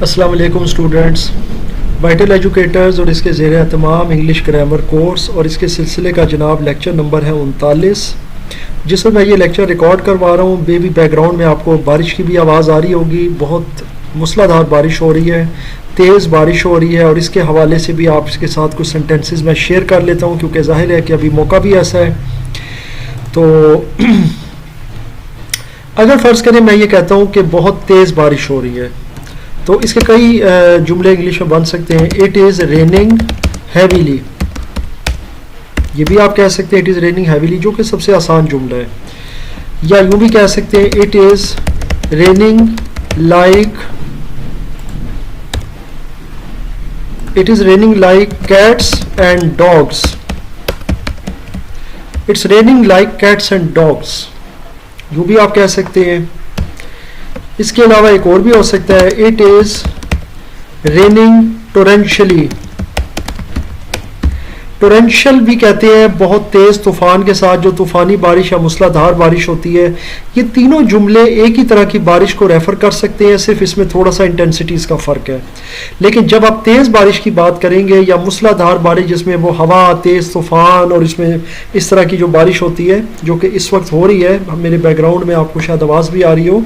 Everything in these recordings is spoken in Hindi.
अस्सलाम वालेकुम स्टूडेंट्स। वाइटल एजुकेटर्स और इसके ज़ेर एहतमाम इंग्लिश ग्रामर कोर्स और इसके सिलसिले का जनाब लेक्चर नंबर है 39, जिसमें मैं ये लेक्चर रिकॉर्ड करवा रहा हूँ। बेबी बैकग्राउंड में आपको बारिश की भी आवाज़ आ रही होगी। बहुत मूसलाधार बारिश हो रही है, तेज़ बारिश हो रही है और इसके हवाले से भी आप इसके साथ कुछ सेंटेंसेस मैं शेयर कर लेता हूँ, क्योंकि ज़ाहिर है कि अभी मौका भी ऐसा है। तो अगर फ़र्ज़ करें मैं ये कहता हूँ कि बहुत तेज़ बारिश हो रही है, तो इसके कई जुमले इंग्लिश में बन सकते हैं। इट इज़ रेनिंग हैवीली, ये भी आप कह सकते हैं इट इज़ रेनिंग हैवीली, जो कि सबसे आसान जुमला है। या यूँ भी कह सकते हैं it is raining like, it is raining like cats and dogs, it's raining like cats and dogs, यूँ भी आप कह सकते हैं। इसके अलावा एक और भी हो सकता है, इट इज़ रेनिंग टोरेंशियली। टोरेंशियल भी कहते हैं बहुत तेज़ तूफ़ान के साथ जो तूफ़ानी बारिश या मूसलाधार बारिश होती है। ये तीनों जुमले एक ही तरह की बारिश को रेफ़र कर सकते हैं, सिर्फ इसमें थोड़ा सा इंटेंसिटीज़ का फ़र्क है। लेकिन जब आप तेज़ बारिश की बात करेंगे या मूसलाधार बारिश जिसमें वो हवा, तेज़ तूफ़ान और इसमें इस तरह की जो बारिश होती है, जो कि इस वक्त हो रही है, मेरे बैकग्राउंड में आपको शायद आवाज़ भी आ रही हो,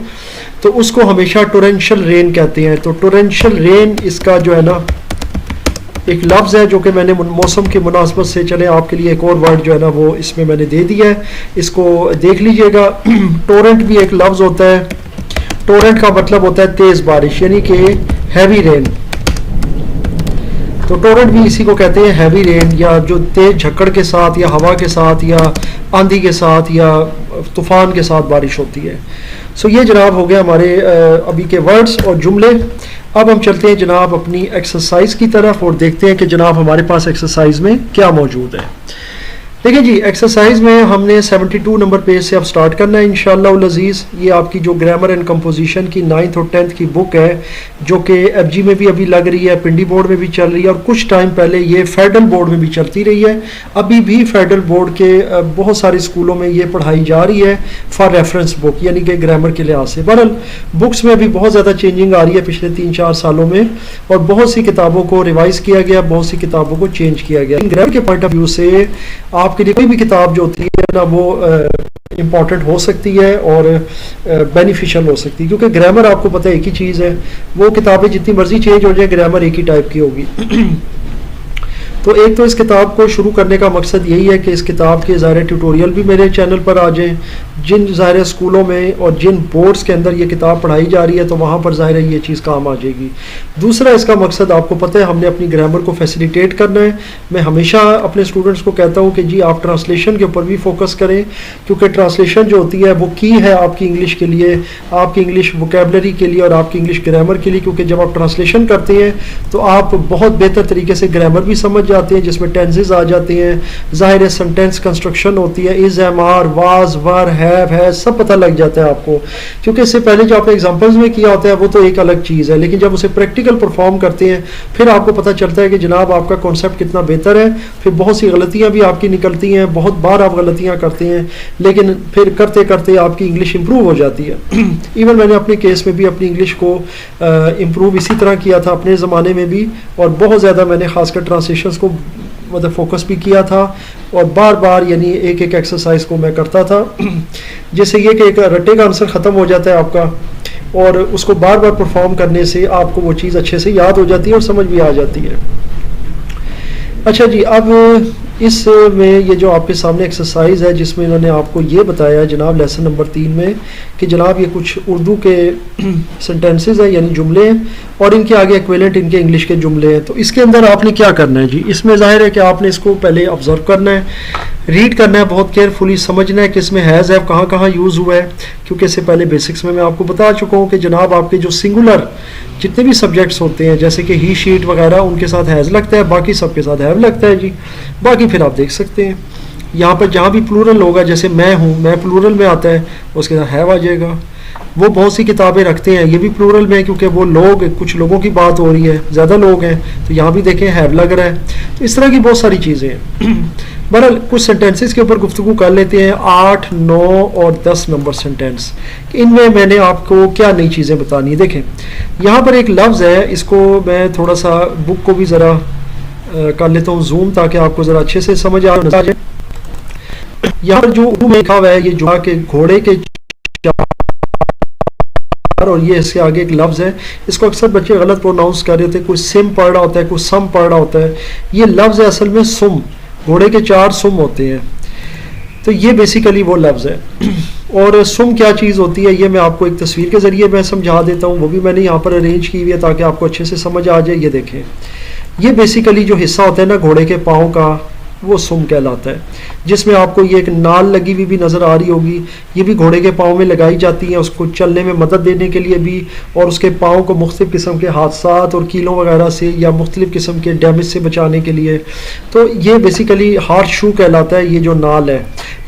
तो उसको हमेशा टोरेंशियल रेन कहते हैं। तो टोरेंशियल रेन इसका जो है ना एक लफ्ज़ है जो कि मैंने मौसम की मुनासबत से, चले आपके लिए एक और वर्ड जो है ना वो इसमें मैंने दे दिया है, इसको देख लीजिएगा। टोरेंट भी एक लफ्ज़ होता है। टोरेंट का मतलब होता है तेज़ बारिश, यानी कि हैवी रेन। तो टोरेंट भी इसी को कहते हैं, हैवी रेन, या जो तेज़ झक्कड़ के साथ या हवा के साथ या आंधी के साथ या तूफ़ान के साथ बारिश होती है। सो ये जनाब हो गया हमारे अभी के वर्ड्स और जुमले। अब हम चलते हैं जनाब अपनी एक्सरसाइज की तरफ और देखते हैं कि जनाब हमारे पास एक्सरसाइज में क्या मौजूद है। देखिए जी, एक्सरसाइज में हमने 72 नंबर पेज से अब स्टार्ट करना है इंशाअल्लाह उल अज़ीज़। ये आपकी जो ग्रामर एंड कंपोजिशन की 9th और 10th की बुक है, जो कि एफजी में भी अभी लग रही है, पिंडी बोर्ड में भी चल रही है और कुछ टाइम पहले ये फेडरल बोर्ड में भी चलती रही है। अभी भी फेडरल बोर्ड के बहुत सारे स्कूलों में ये पढ़ाई जा रही है फॉर रेफरेंस बुक, यानी कि ग्रामर के लिहाज से। बहरहाल बुक्स में अभी बहुत ज़्यादा चेंजिंग आ रही है पिछले 3-4 सालों में, और बहुत सी किताबों को रिवाइज़ किया गया, बहुत सी किताबों को चेंज किया गया। ग्रामर के पॉइंट ऑफ व्यू से आपके लिए कोई भी किताब जो होती है ना वो इम्पॉर्टेंट हो सकती है और बेनिफिशियल हो सकती है, क्योंकि ग्रामर आपको पता है एक ही चीज़ है। वो किताबें जितनी मर्जी चेंज हो जाए, ग्रामर एक ही टाइप की होगी। तो एक तो इस किताब को शुरू करने का मकसद यही है कि इस किताब के ज़ाहिर ट्यूटोरियल भी मेरे चैनल पर आ जाएँ। जिन ज़ाहिर स्कूलों में और जिन बोर्ड्स के अंदर ये किताब पढ़ाई जा रही है, तो वहाँ पर ज़ाहिर ये चीज़ काम आ जाएगी। दूसरा इसका मकसद आपको पता है, हमने अपनी ग्रामर को फैसिलिटेट करना है। मैं हमेशा अपने स्टूडेंट्स को कहता हूँ कि जी आप ट्रांसलेशन के ऊपर भी फोकस करें, क्योंकि ट्रांसलेशन जो होती है वो की है आपकी इंग्लिश के लिए, आपकी इंग्लिश वोकेबलरी के लिए और आपकी इंग्लिश ग्रामर के लिए। क्योंकि जब आप ट्रांसलेशन करते हैं तो आप बहुत बेहतर तरीके से ग्रामर भी समझ जाते हैं, जिसमें टेंसेस आ जाते हैं, ज़ाहिर है सेंटेंस कंस्ट्रक्शन होती है, is, am, are, was, were, have, has, सब पता लग जाता है आपको। क्योंकि इससे पहले जो आपने एग्जांपल्स में किया होता है वो तो एक अलग चीज़ है, लेकिन जब उसे प्रैक्टिकल परफॉर्म करते हैं फिर आपको पता चलता है कि जनाब आपका कॉन्सेप्ट कितना बेहतर है। फिर बहुत सी गलतियाँ भी आपकी निकलती हैं, बहुत बार आप गलतियाँ करते हैं, लेकिन फिर करते करते आपकी इंग्लिश इंप्रूव हो जाती है। इवन मैंने अपने केस में भी अपनी इंग्लिश को इम्प्रूव इसी तरह किया था अपने ज़माने में भी, और बहुत ज़्यादा मैंने खासकर ट्रांसलेशंस को मतलब फोकस भी किया था, और बार बार यानी एक एक एक्सरसाइज को मैं करता था, जैसे ये कि एक रट्टे का आंसर ख़त्म हो जाता है आपका, और उसको बार बार परफॉर्म करने से आपको वो चीज़ अच्छे से याद हो जाती है और समझ भी आ जाती है। अच्छा जी, अब इसमें ये जो आपके सामने एक्सरसाइज है जिसमें इन्होंने आपको ये बताया है जनाब लेसन नंबर 3 में कि जनाब ये कुछ उर्दू के सेंटेंसेस हैं यानी जुमले हैं, और इनके आगे इक्विवेलेंट इनके इंग्लिश के जुमले हैं। तो इसके अंदर आपने क्या करना है जी, इसमें ज़ाहिर है कि आपने इसको पहले ऑब्जर्व करना है, रीड करना है, बहुत केयरफुली समझना है कि इसमें हैज़ हैव कहाँ कहाँ यूज़ हुआ है। क्योंकि इससे पहले बेसिक्स में मैं आपको बता चुका हूँ कि जनाब आपके जो सिंगुलर जितने भी सब्जेक्ट्स होते हैं, जैसे कि ही, शीट वगैरह, उनके साथ हैज़ लगता है, बाकी सबके साथ हैव लगता है जी। बाकी फिर आप देख सकते हैं यहाँ पर जहाँ भी प्लूरल होगा, जैसे मैं हूँ, मैं प्लूरल में आता है, उसके साथ हैव आ जाएगा। वो बहुत सी किताबें रखते हैं, ये भी प्लूरल में है क्योंकि वो लोग, कुछ लोगों की बात हो रही है, ज़्यादा लोग हैं, तो यहाँ भी देखें हैव लग रहा है। तो इस तरह की बहुत सारी चीज़ें हैं। बहरहाल कुछ सेंटेंसेस के ऊपर गुफ्तगू कर लेते हैं, 8, 9 और 10 नंबर सेंटेंस। इनमें मैंने आपको क्या नई चीज़ें बतानी है। देखें यहाँ पर एक लफ्ज़ है, इसको मैं थोड़ा सा बुक को भी ज़रा कर लेता हूँ जूम, ताकि आपको ज़रा अच्छे से समझ आ जाए। यहाँ पर जो उर्दू में लिखा हुआ है, ये जुआ के घोड़े के चार, और ये इसके आगे एक लफ्ज़ है, इसको अक्सर बच्चे गलत प्रोनाउंस कर रहे होते हैं, कोई सिम पढ़ रहा होता है, कोई सम पढ़ रहा होता है। ये लफ्ज़ है असल में सुम, घोड़े के 4 सुम होते हैं। तो ये बेसिकली वो लफ्ज़ है। और सुम क्या चीज़ होती है ये मैं आपको एक तस्वीर के ज़रिए मैं समझा देता हूँ, वो भी मैंने यहाँ पर अरेंज की हुई है ताकि आपको अच्छे से समझ आ जाए। ये देखें, ये बेसिकली जो हिस्सा होता है ना घोड़े के पाँव का, वो सुम कहलाता है, जिसमें आपको ये एक नाल लगी हुई भी नज़र आ रही होगी। ये भी घोड़े के पाँव में लगाई जाती है उसको चलने में मदद देने के लिए भी, और उसके पाँव को मुख्तलिफ़ किस्म के हादसात और कीलों वगैरह से या मुख्तलिफ़ किस्म के डैमेज से बचाने के लिए। तो ये बेसिकली हार्ड शू कहलाता है, ये जो नाल है।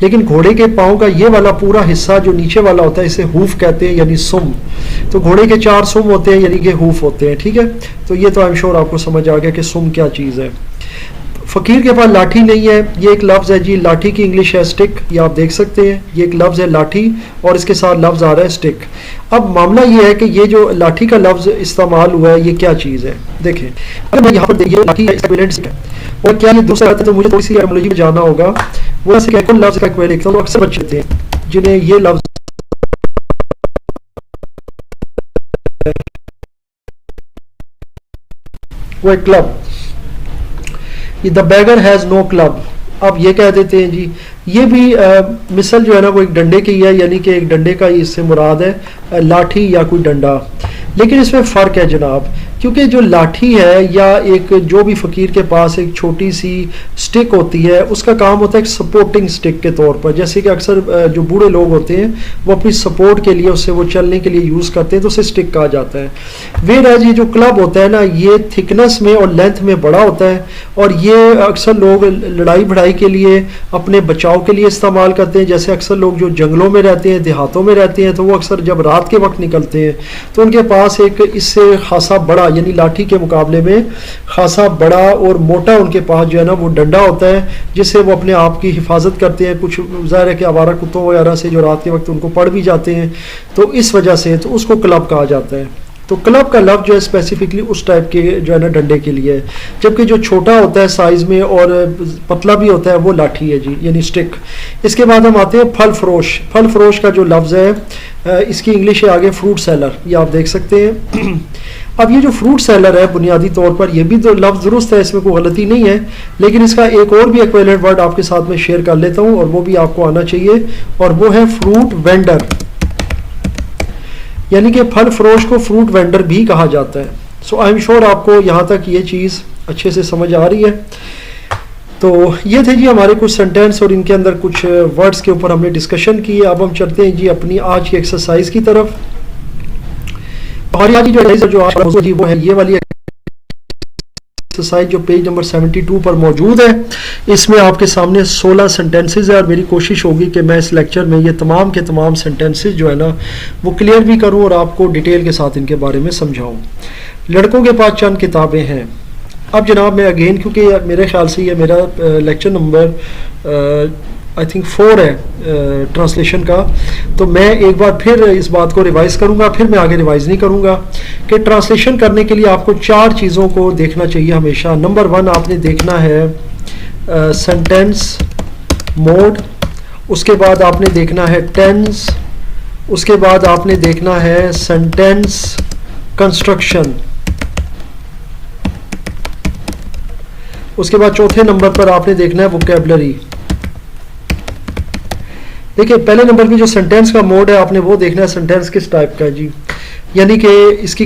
लेकिन घोड़े के पाँव का ये वाला पूरा हिस्सा जो नीचे वाला होता है, इसे हूफ कहते हैं, यानी सुम। तो घोड़े के 4 सुम होते हैं, यानी कि हूफ होते हैं। ठीक है, तो ये तो आई एम श्योर आपको समझ आ गया कि सुम क्या चीज़ है। फ़कीर के पास लाठी नहीं है, ये एक लफ्ज़ है जी, लाठी की इंग्लिश है स्टिक, ये आप देख सकते हैं। ये एक लफ्ज़ है लाठी और इसके साथ लफ्ज़ आ रहा है स्टिक। अब मामला ये है कि ये जो लाठी का लफ्ज़ इस्तेमाल हुआ है, ये क्या चीज़ है। देखें अगर मैं यहाँ पर देखिए लाठी है, और क्या ये दूसरा है, तो मुझे थोड़ी सी एटमोलॉजी में जाना होगा। वो ऐसे क्या लफ्ज़ का क्वेरी लिखता हूँ, अक्सर बच्चे होते हैं जिन्हें ये लफ्ज़ वो एक club, the beggar has no club. अब ये कह देते हैं जी, ये भी मिसल जो है ना वो एक डंडे की है, यानी कि एक डंडे का इससे मुराद है लाठी या कोई डंडा। लेकिन इसमें फ़र्क है जनाब, क्योंकि जो लाठी है या एक जो भी फ़कीर के पास एक छोटी सी स्टिक होती है, उसका काम होता है एक सपोर्टिंग स्टिक के तौर पर। जैसे कि अक्सर जो बूढ़े लोग होते हैं वो अपनी सपोर्ट के लिए उससे वो चलने के लिए यूज़ करते हैं, तो उसे स्टिक कहा जाता है। वेराज ये जो क्लब होता है ना, ये थिकनेस में और लेंथ में बड़ा होता है, और ये अक्सर लोग लड़ाई भड़ाई के लिए अपने बचाव के लिए इस्तेमाल करते हैं। जैसे अक्सर लोग जो जंगलों में रहते हैं, देहातों में रहते हैं, तो वो अक्सर जब रात के वक्त निकलते हैं तो उनके पास एक इससे खासा बड़ा, यानी लाठी के मुकाबले में खासा बड़ा और मोटा उनके पास जो है ना वो डंडा होता है, जिससे वो अपने आप की हिफाजत करते हैं। कुछ ज़ाहिर है कि आवारा कुत्तों वगैरह से जो रात के वक्त उनको पड़ भी जाते हैं, तो इस वजह से तो उसको क्लब कहा जाता है। तो क्लब का लफ्ज़ जो है स्पेसिफिकली उस टाइप के जो है ना डंडे के लिए है, जबकि जो छोटा होता है साइज़ में और पतला भी होता है वो लाठी है जी, यानी स्टिक। इसके बाद हम आते हैं फल फरोश। फल फरोश का जो लफ्ज़ है इसकी इंग्लिश है आगे फ्रूट सेलर, ये आप देख सकते हैं। अब ये जो फ्रूट सेलर है बुनियादी तौर पर ये भी तो लफ्ज़ दुरुस्त है, इसमें कोई गलती नहीं है, लेकिन इसका एक और भी इक्विवेलेंट वर्ड आपके साथ में शेयर कर लेता हूँ और वो भी आपको आना चाहिए, और वो है फ्रूट वेंडर। यानी कि फल फरोश को फ्रूट वेंडर भी कहा जाता है। सो आई एम श्योर आपको यहाँ तक ये चीज़ अच्छे से समझ आ रही है। तो ये थे जी हमारे कुछ सेंटेंस और इनके अंदर कुछ वर्ड्स के ऊपर हमने डिस्कशन की है। अब हम चलते हैं जी अपनी आज की एक्सरसाइज की तरफ। हमारी आज की जो एक्सरसाइज जो आज जी वो है ये वाली एक्सरसाइज जो पेज नंबर 72 पर मौजूद है। इसमें आपके सामने 16 सेंटेंसेस है और मेरी कोशिश होगी कि मैं इस लेक्चर में ये तमाम के तमाम सेंटेंसेस जो है ना वो क्लियर भी करूं और आपको डिटेल के साथ इनके बारे में समझाऊं। लड़कों के पास चंद किताबें हैं। अब जनाब मैं अगेन, क्योंकि मेरे ख्याल से ये मेरा लेक्चर नंबर आई थिंक 4 है ट्रांसलेशन का, तो मैं एक बार फिर इस बात को रिवाइज़ करूँगा, फिर मैं आगे रिवाइज़ नहीं करूँगा कि ट्रांसलेशन करने के लिए आपको 4 चीज़ों को देखना चाहिए हमेशा। नंबर 1 आपने देखना है सेंटेंस मोड, उसके बाद आपने देखना है टेंस, उसके बाद आपने देखना है सेंटेंस कंस्ट्रक्शन, उसके बाद चौथे नंबर पर आपने देखना है वोकैबुलरी। देखिए पहले नंबर पे जो सेंटेंस का मोड है आपने वो देखना है सेंटेंस किस टाइप का है जी, यानी कि इसकी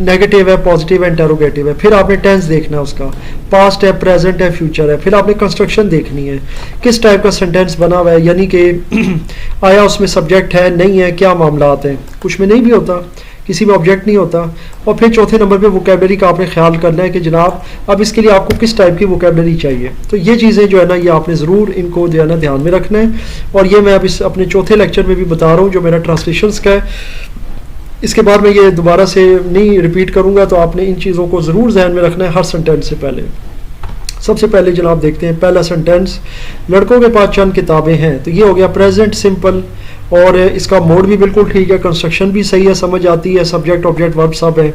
नेगेटिव है, पॉजिटिव है, इंटरोगेटिव है। फिर आपने टेंस देखना है, उसका पास्ट है, प्रेजेंट है, फ्यूचर है। फिर आपने कंस्ट्रक्शन देखनी है, किस टाइप का सेंटेंस बना हुआ है, यानी कि आया उसमें सब्जेक्ट है, नहीं है, क्या मामला आते हैं। कुछ में नहीं भी होता, किसी में ऑब्जेक्ट नहीं होता। और फिर चौथे नंबर पे वोकैबुलरी का आपने ख्याल करना है कि जनाब अब इसके लिए आपको किस टाइप की वोकैबुलरी चाहिए। तो ये चीज़ें जो है ना ये आपने ज़रूर इनको जो है ना ध्यान में रखना है, और ये मैं अब इस अपने चौथे लेक्चर में भी बता रहा हूँ जो मेरा ट्रांसलेशंस का है। इसके बाद मैं ये दोबारा से नहीं रिपीट करूँगा, तो आपने इन चीज़ों को ज़रूर ध्यान में रखना है हर सेंटेंस से पहले। सबसे पहले जनाब देखते हैं पहला सेंटेंस, लड़कों के पास चंद किताबें हैं। तो ये हो गया प्रेजेंट सिंपल, और इसका मोड भी बिल्कुल ठीक है, कंस्ट्रक्शन भी सही है, समझ आती है, सब्जेक्ट ऑब्जेक्ट वर्ब सब है।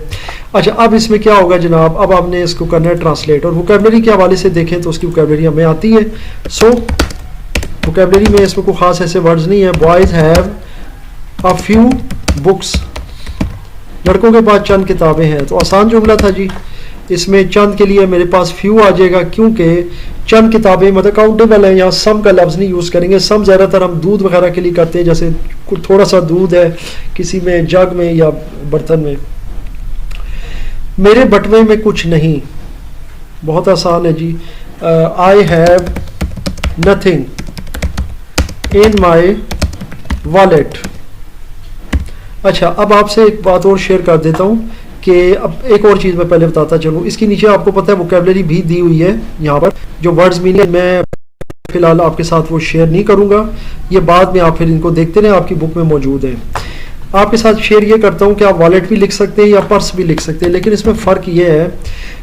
अच्छा, अब इसमें क्या होगा जनाब, अब आपने इसको करना है ट्रांसलेट, और वोकैबलरी के हवाले से देखें तो उसकी वोकैबलरी हमें आती है। सो वोकैबलरी में इसमें कोई ख़ास ऐसे वर्ड्स नहीं है। Boys have a few books, लड़कों के पास चंद किताबें हैं। तो आसान जुमला था जी, इसमें चंद के लिए मेरे पास फ्यू आ जाएगा, क्योंकि चंद किताबें मतलब काउंटेबल है, यहाँ सम का लफ्ज़ नहीं यूज़ करेंगे। सम ज़्यादातर हम दूध वगैरह के लिए करते हैं, जैसे थोड़ा सा दूध है किसी में जग में या बर्तन में। मेरे बटवे में कुछ नहीं, बहुत आसान है जी। I have nothing in my wallet. अच्छा, अब आपसे एक बात और शेयर कर देता हूँ कि अब एक और चीज़ मैं पहले बताता चलूँ। इसके नीचे आपको पता है वोकैबलरी भी दी हुई है, यहाँ पर जो वर्ड्स मीनिंग मैं फिलहाल आपके साथ वो शेयर नहीं करूँगा, ये बाद में आप फिर इनको देखते रहें, आपकी बुक में मौजूद है। आपके साथ शेयर ये करता हूँ कि आप वॉलेट भी लिख सकते हैं या पर्स भी लिख सकते हैं, लेकिन इसमें फ़र्क ये है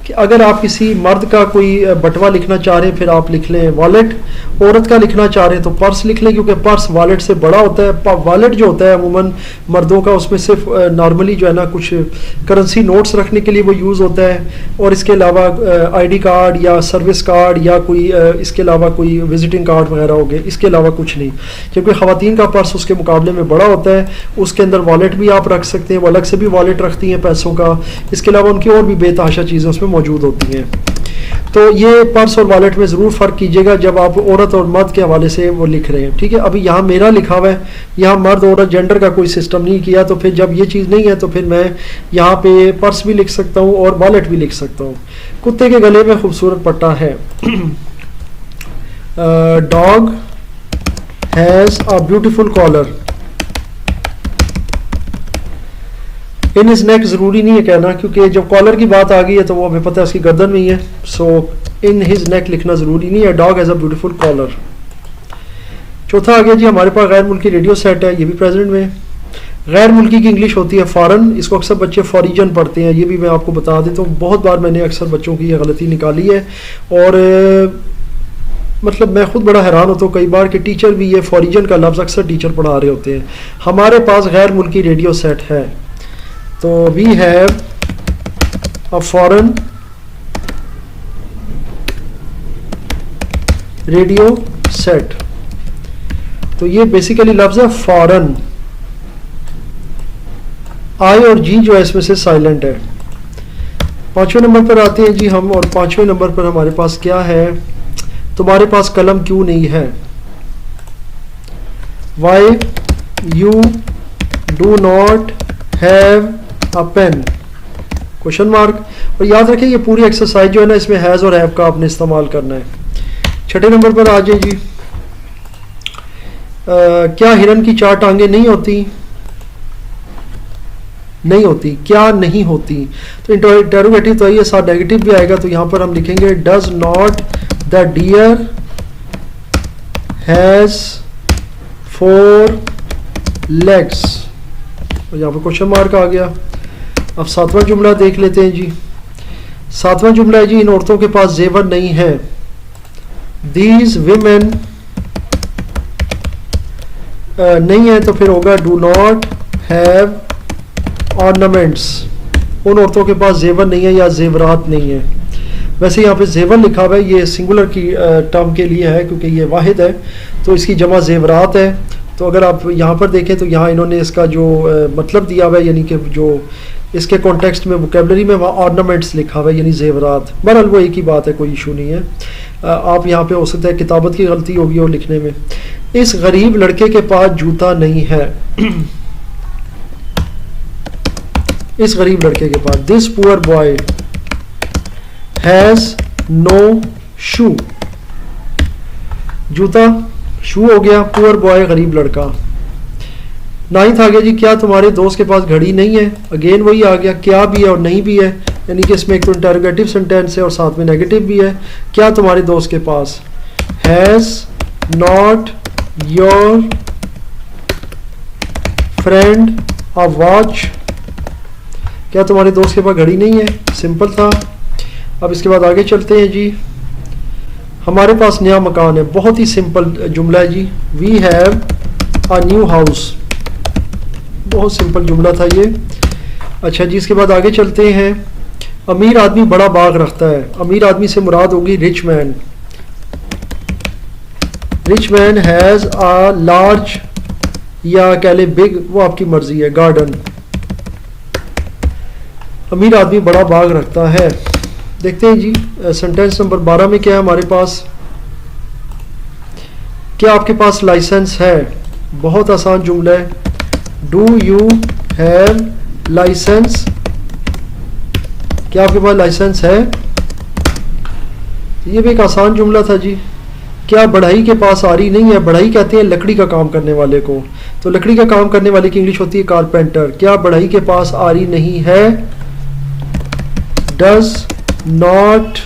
कि अगर आप किसी मर्द का कोई बटवा लिखना चाह रहे हैं फिर आप लिख लें वॉलेट, औरत का लिखना चाह रहे हैं तो पर्स लिख लें, क्योंकि पर्स वॉलेट से बड़ा होता है। वॉलेट जो होता है अमूमन मर्दों का, उसमें सिर्फ नॉर्मली जो है ना कुछ करेंसी नोट्स रखने के लिए वो यूज़ होता है, और इसके अलावा आईडी कार्ड या सर्विस कार्ड या कोई इसके अलावा कोई विजिटिंग कार्ड वगैरह हो गए, इसके अलावा कुछ नहीं। क्योंकि ख़वातीन का पर्स उसके मुकाबले में बड़ा होता है, उसके अंदर वॉलेट भी आप रख सकते हैं, वो अलग से भी वॉलेट रखती हैं पैसों का, इसके अलावा उनकी और भी बेतहाशा चीज़ें उसमें मौजूद होती हैं। तो ये पर्स और वॉलेट में ज़रूर फ़र्क कीजिएगा जब आप औरत और मर्द के हवाले से वो लिख रहे हैं, ठीक है। अभी यहाँ मेरा लिखा हुआ है, यहाँ मर्द औरत जेंडर का कोई सिस्टम नहीं किया, तो फिर जब ये चीज़ नहीं है तो फिर मैं यहाँ पे पर्स भी लिख सकता हूँ और वॉलेट भी लिख सकता हूँ। कुत्ते के गले में खूबसूरत पट्टा है। Dog has a beautiful collar. In his neck ज़रूरी नहीं है कहना, क्योंकि जब कॉलर की बात आ गई है तो वो हमें पता है उसकी गर्दन में ही है। सो इन हिज नेक लिखना ज़रूरी नहीं है। Dog has a beautiful collar. चौथा आ गया जी, हमारे पास गैर मुल्की रेडियो सेट है, ये भी प्रेजेंट में। गैर मुल्की की इंग्लिश होती है फॉरेन, इसको अक्सर बच्चे फॉरिजन पढ़ते हैं, ये भी मैं आपको बता देता हूँ। बहुत बार मैंने अक्सर बच्चों की ये गलती निकाली है, और मतलब मैं खुद बड़ा हैरान होता हूँ कई बार कि टीचर भी ये फॉरिजन का लफ्ज़ अक्सर टीचर पढ़ा रहे होते हैं। हमारे पास गैर मुल्की रेडियो सेट है, तो we have a foreign radio set. तो ये बेसिकली लफ्ज़ है फॉरेन। आई और जी जो है इसमें से साइलेंट है। पांचवें नंबर पर आते हैं जी हम, और पांचवें नंबर पर हमारे पास क्या है, तुम्हारे पास कलम क्यों नहीं है। Why you do not have a pen, question mark. और याद रखें ये पूरी एक्सरसाइज जो है ना इसमें हैज़ और हैव का आपने इस्तेमाल करना है। छठे नंबर पर आ जाइए जी, क्या हिरन की चार टांगे नहीं होती। नहीं होती, क्या नहीं होती। तो इंटरोगेटिव तो ये साथ नेगेटिव भी आएगा, तो यहाँ पर हम लिखेंगे does not the deer has 4 legs। और यहाँ पर क्वेश्चन मार्क आ गया। अब सातवां जुमला देख लेते हैं जी। सातवां जुमला है जी, इन औरतों के पास जेवर नहीं है। दीज विमेन नहीं है तो फिर होगा डू नॉट हैव ऑर्नामेंट्स। उन औरतों के पास जेवर नहीं है या जेवरात नहीं है। वैसे यहाँ पे जेवर लिखा हुआ है, ये सिंगुलर की टर्म के लिए है क्योंकि ये वाहिद है, तो इसकी जमा जेवरात है। तो अगर आप यहाँ पर देखें तो यहाँ इन्होंने इसका जो मतलब दिया हुआ है, यानी कि जो इसके कॉन्टेक्स्ट में वोकेबलरी में वहाँ ऑर्नामेंट्स लिखा हुआ है यानी जेवरात। बहरहाल वो एक ही बात है, कोई इशू नहीं है। आप यहाँ पे हो सकता है किताबत की गलती होगी और लिखने में। इस गरीब लड़के के पास जूता नहीं है। इस गरीब लड़के के पास, this poor boy has no shoe. जूता शू हो गया, पुअर बॉय गरीब लड़का। नाइन्थ आ गया जी, क्या तुम्हारे दोस्त के पास घड़ी नहीं है। अगेन वही आ गया, क्या भी है और नहीं भी है, यानी कि इसमें एक तो इंटरोगेटिव सेंटेंस है और साथ में नेगेटिव भी है। क्या तुम्हारे दोस्त के पास, has not your friend a watch. क्या तुम्हारे दोस्त के पास घड़ी नहीं है, सिंपल था। अब इसके बाद आगे चलते हैं जी। हमारे पास नया मकान है। बहुत ही सिंपल जुमला है जी, we have a new house. बहुत सिंपल जुमला था ये। अच्छा जी, इसके बाद आगे चलते हैं। अमीर आदमी बड़ा बाग रखता है। अमीर आदमी से मुराद होगी rich man. Rich man has a large या कह ले बिग, वो आपकी मर्जी है, गार्डन। अमीर आदमी बड़ा बाग रखता है। देखते हैं जी सेंटेंस नंबर 12 में क्या है हमारे पास। क्या आपके पास लाइसेंस है? बहुत आसान जुमला है, डू यू हैव लाइसेंस? क्या आपके पास लाइसेंस है? ये भी एक आसान जुमला था जी। क्या बढ़ई के पास आरी नहीं है? बढ़ई कहते हैं लकड़ी का काम करने वाले को, तो लकड़ी का काम करने वाले की इंग्लिश होती है कारपेंटर। क्या बढ़ई के पास आरी नहीं है? Does not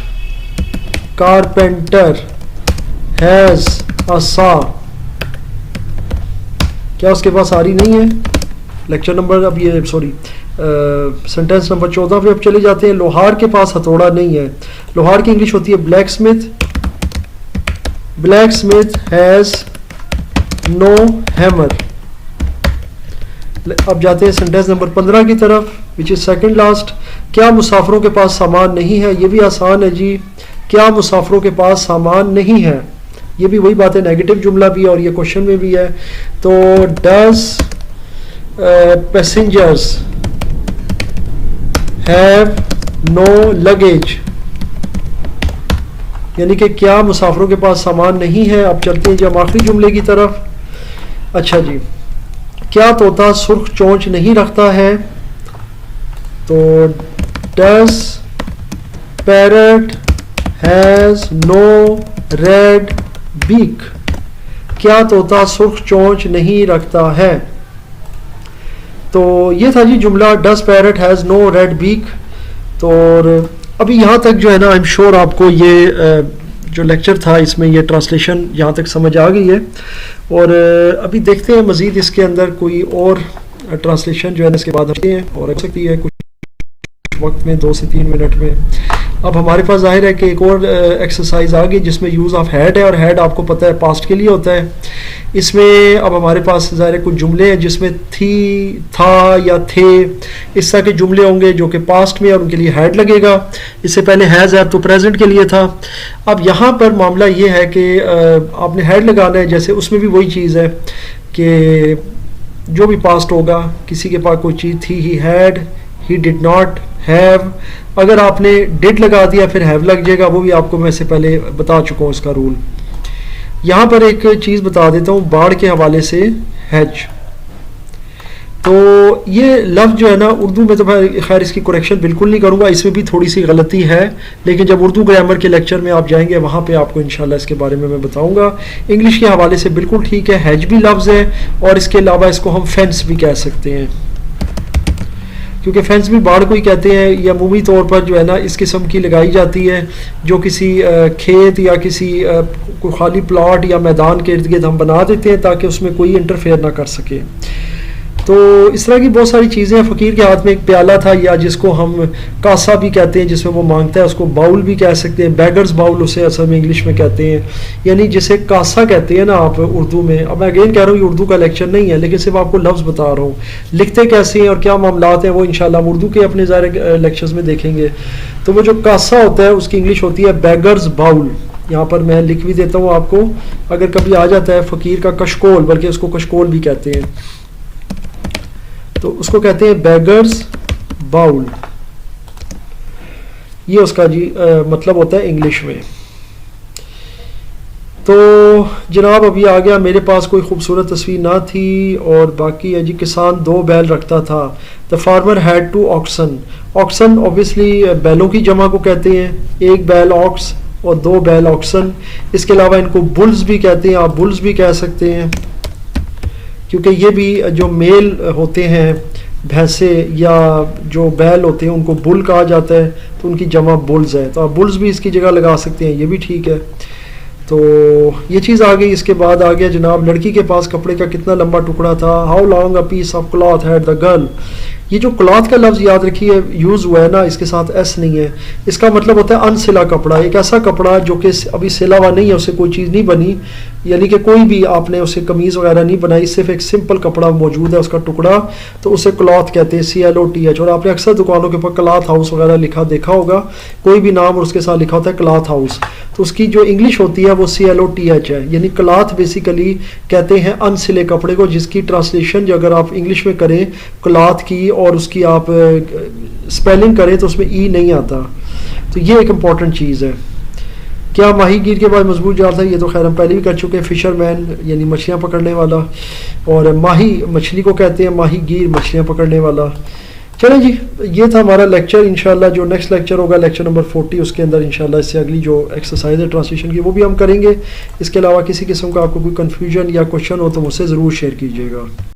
carpenter has a सा? क्या उसके पास आरी नहीं है? लेक्चर नंबर, अब ये सॉरी सेंटेंस नंबर 14 पे अब चले जाते हैं। लोहार के पास हथौड़ा नहीं है। लोहार की इंग्लिश होती है blacksmith. Blacksmith has no hammer. अब जाते हैं सेंटेंस नंबर 15 की तरफ, विच इज सेकंड लास्ट। क्या मुसाफिरों के पास सामान नहीं है? ये भी आसान है जी। क्या मुसाफिरों के पास सामान नहीं है? ये भी वही बात है, नेगेटिव जुमला भी है और ये क्वेश्चन में भी है। तो does passengers have no luggage, यानी कि क्या मुसाफिरों के पास सामान नहीं है। अब चलते हैं जी हम आखिरी जुमले की तरफ। अच्छा जी, क्या तोता सुर्ख चोंच नहीं रखता है? तो does parrot has no red beak? क्या तोता सुर्ख चोंच नहीं रखता है? तो ये था जी जुमला, does parrot has no red beak. तो अभी यहाँ तक जो है ना, आई एम श्योर आपको ये जो लेक्चर था इसमें ये ट्रांसलेशन यहाँ तक समझ आ गई है। और अभी देखते हैं मज़ीद इसके अंदर कोई और ट्रांसलेशन जो है ना इसके बाद आते हैं और हो सकती है कुछ वक्त में, 2 से 3 मिनट में। अब हमारे पास जाहिर है कि एक और एक्सरसाइज आ गई जिसमें यूज़ ऑफ हैड है, और हैड आपको पता है पास्ट के लिए होता है। इसमें अब हमारे पास जाहिर है कुछ जुमले हैं जिसमें थी, था या थे, इस तरह के जुमले होंगे जो कि पास्ट में और उनके लिए हैड लगेगा। इससे पहले हैज़ है तो प्रेजेंट के लिए था। अब यहाँ पर मामला ये है कि आपने हैड लगाना है, जैसे उसमें भी वही चीज़ है कि जो भी पास्ट होगा, किसी के पास कोई चीज़ थी, he had, he did not have. अगर आपने डिड लगा दिया फिर हैव लग जाएगा, वो भी आपको मैं से पहले बता चुका हूँ इसका रूल। यहाँ पर एक चीज़ बता देता हूँ बाढ़ के हवाले से, हैज। तो ये लफ्ज़ जो है ना उर्दू में, तो मैं खैर इसकी करेक्शन बिल्कुल नहीं करूँगा, इसमें भी थोड़ी सी गलती है, लेकिन जब उर्दू ग्रामर के लेक्चर में आप जाएंगे वहाँ पे आपको इंशाल्लाह इसके बारे में मैं बताऊँगा। इंग्लिश के हवाले से बिल्कुल ठीक है, हैज भी लफ्ज़ है, और इसके अलावा इसको हम फेंस भी कह सकते हैं, क्योंकि फेंस भी बाढ़ को ही कहते हैं, या अमूमी तौर पर जो है ना इस किस्म की लगाई जाती है जो किसी खेत या किसी कोई खाली प्लॉट या मैदान के इर्द गिर्द हम बना देते हैं ताकि उसमें कोई इंटरफेयर ना कर सके। तो इस तरह की बहुत सारी चीज़ें। फ़कीर के हाथ में एक प्याला था, या जिसको हम कासा भी कहते हैं, जिसमें वो मांगता है, उसको बाउल भी कह सकते हैं, बैगर्स बाउल उसे असल में इंग्लिश में कहते हैं, यानी जिसे कासा कहते हैं ना आप उर्दू में। अब मैं अगेन कह रहा हूँ ये उर्दू का लेक्चर नहीं है, लेकिन सिर्फ आपको लफ्ज़ बता रहा हूँ, लिखते कैसे हैं और क्या मामलात हैं वो इंशाल्लाह हम उर्दू के अपने ज़ाहिर लेक्चर्स में देखेंगे। तो वो जो कासा होता है उसकी इंग्लिश होती है बैगर्स बाउल। यहाँ पर मैं लिख भी देता हूँ आपको, अगर कभी आ जाता है फ़कीर का कशकोल, बल्कि उसको कशकोल भी कहते हैं, तो उसको कहते हैं बैगर्स बाउल। ये उसका जी मतलब होता है इंग्लिश में। तो जनाब अभी आ गया, मेरे पास कोई खूबसूरत तस्वीर ना थी, और बाकी है जी किसान 2 बैल रखता था। The farmer had 2 oxen. Oxen obviously बैलों की जमा को कहते हैं, 1 बैल ऑक्स और 2 बैल ऑक्सन। इसके अलावा इनको बुल्स भी कहते हैं, आप बुल्स भी कह सकते हैं, क्योंकि ये भी जो मेल होते हैं भैंसे या जो बैल होते हैं उनको बुल कहा जाता है, तो उनकी जमा बुल्स है, तो आप बुल्स भी इसकी जगह लगा सकते हैं, ये भी ठीक है। तो ये चीज़ आ गई। इसके बाद आ गया जनाब, लड़की के पास कपड़े का कितना लंबा टुकड़ा था। How long a piece of cloth had the girl. ये जो क्लॉथ का लफ्ज़ याद रखिए यूज़ हुआ है ना, इसके साथ एस नहीं है, इसका मतलब होता है अनसिला कपड़ा, एक ऐसा कपड़ा जो कि अभी सिला हुआ नहीं है, उससे कोई चीज़ नहीं बनी, यानी कि कोई भी आपने उससे कमीज़ वगैरह नहीं बनाई, सिर्फ एक सिंपल कपड़ा मौजूद है उसका टुकड़ा, तो उसे क्लॉथ कहते हैं, CLOTH। और आपने अक्सर दुकानों के ऊपर क्लॉथ हाउस वगैरह लिखा देखा होगा, कोई भी नाम और उसके साथ लिखा होता है क्लॉथ हाउस, तो उसकी जो इंग्लिश होती है वो CLOTH है, यानी क्लॉथ बेसिकली कहते हैं अनसिले कपड़े को, जिसकी ट्रांसलेशन जो अगर आप इंग्लिश में करें क्लॉथ की और उसकी आप स्पेलिंग करें तो उसमें ई नहीं आता। तो ये एक इम्पॉर्टेंट चीज़ है। क्या माहीगीर के बाद मजबूत जाल था, ये तो खैर हम पहले भी कर चुके हैं, फिशरमैन यानी मछलियाँ पकड़ने वाला, और माही मछली को कहते हैं, माहीगीर मछलियाँ पकड़ने वाला। चलें जी, ये था हमारा लेक्चर। इंशाल्लाह जो नेक्स्ट लेक्चर होगा लेक्चर नंबर 40, उसके अंदर इंशाल्लाह इससे अगली जो एक्सरसाइज है ट्रांसलेशन की वो भी हम करेंगे। इसके अलावा किसी किस्म का आपको कोई कन्फ्यूजन या क्वेश्चन हो तो मुझसे ज़रूर शेयर कीजिएगा।